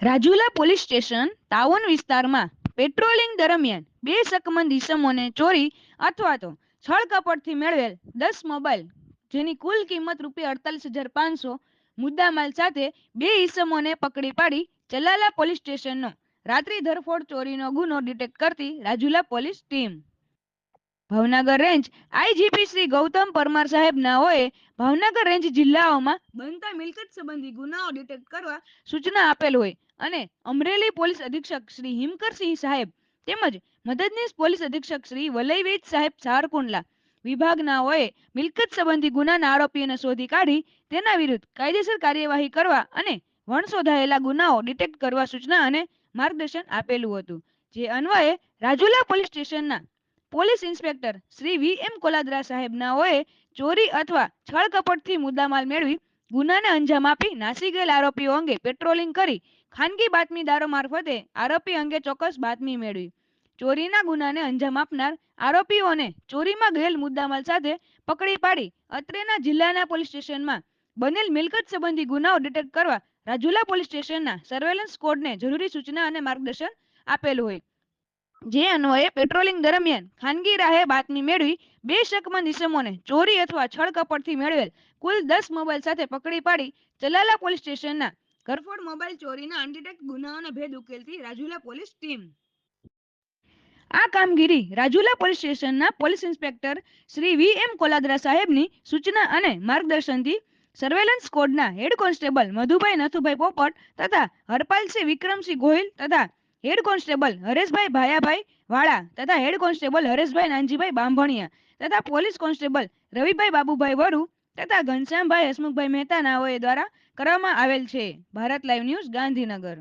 Rajula police station town વિસ્તારમાં patrolling દરમિયાન બે શકમંદ ઇસમોને ચોરી અથવા તો છળકપટથી મેળવેલ 10 મોબાઈલ જેની કુલ કિંમત ₹48,500 મુદ્દામાલ સાથે બે ઇસમોને પકડી પાડી ચલાલા પોલીસ સ્ટેશનનો રાત્રિ ધરફોડ ચોરીનો ગુનો ડિટેક્ટ કરતી Rajula police team. Bhavnagar range IGP Shri Gautam Parmar સાહેબ નાઓએ ભાવનગર રેન્જ જિલ્લાઓમાં બનતા મિલકત સંબંધી ગુનાઓ ડિટેક્ટ કરવા સૂચના આપેલ હોય અને અમરેલી પોલીસ અધિક્ષક શ્રી હિમકરસિંહ સાહેબ તેમજ મદદનીશ પોલીસ અધિક્ષક શ્રી વલયવેદ સાહેબ સારકુંડલા વિભાગનાઓએ મિલકત સંબંધી ગુનાના આરોપીઓને શોધી કાઢી તેના વિરુદ્ધ કાયદેસર કાર્યવાહી કરવા અને વણશોધાયેલા ગુનાઓ ડિટેક્ટ કરવા સૂચના અને માર્ગદર્શન આપેલું હતું. જે અન્વયે રાજુલા પોલીસ સ્ટેશનના પોલીસ ઇન્સ્પેક્ટર શ્રી વી.એમ. કોલાદરા સાહેબનાઓએ ચોરી અથવા છળકપટથી મુદ્દામાલ મેળવી ગુનાને અંજામ આપી નાસી ગયેલ આરોપીઓ અંગે પેટ્રોલિંગ કરી ખાનગી બાતમીદારો મારફતે આરોપી અંગે ચોક્કસ બાતમી મેળવી ચોરીના ગુનાને અંજામ આપનાર આરોપીઓને ચોરીમાં ગયેલ મુદ્દામાલ સાથે પકડી પાડી અત્રેના જિલ્લાના પોલીસ સ્ટેશનમાં બનેલ મિલકત સંબંધી ગુનાઓ ડિટેક્ટ કરવા રાજુલા પોલીસ સ્ટેશનના સર્વેલન્સ સ્કોડને જરૂરી સૂચના અને માર્ગદર્શન આપેલું હોય. જે અન્વયે પેટ્રોલિંગ દરમિયાન ખાનગી રાહે બાતમી મેળવી બે શકમંદ ઇસમોને ચોરી અથવા છળકપટથી મેળવેલ કુલ 10 મોબાઈલ સાથે પકડી પાડી ચલાલા પોલીસ સ્ટેશનના ઘરફોડ મોબાઈલ ચોરીના અનડિટેક્ટ ગુનાઓનો ભેદ ઉકેલતી રાજુલા પોલીસ ટીમ. આ કામગીરી રાજુલા પોલીસ સ્ટેશનના police inspector Shri V M. Koladara સાહેબની સૂચના અને માર્ગદર્શનથી સર્વેલન્સ સ્કોડના હેડ કોન્સ્ટેબલ મધુભાઈ નથુભાઈ પોપટ તથા હરપાલસિંહ વિક્રમસિંહ ગોહિલ તથા હેડ કોન્સ્ટેબલ હરેશભાઈ ભાયાભાઈ વાળા તથા હેડ કોન્સ્ટેબલ હરેશભાઈ નાનજીભાઈ બાંભણિયા તથા પોલીસ કોન્સ્ટેબલ રવિભાઈ બાબુભાઈ વરુ તથા ઘનશ્યામભાઈ હસમુખભાઈ મહેતા નાઓએ દ્વારા કરવામાં આવેલ છે. Bharat live news, Gandhinagar.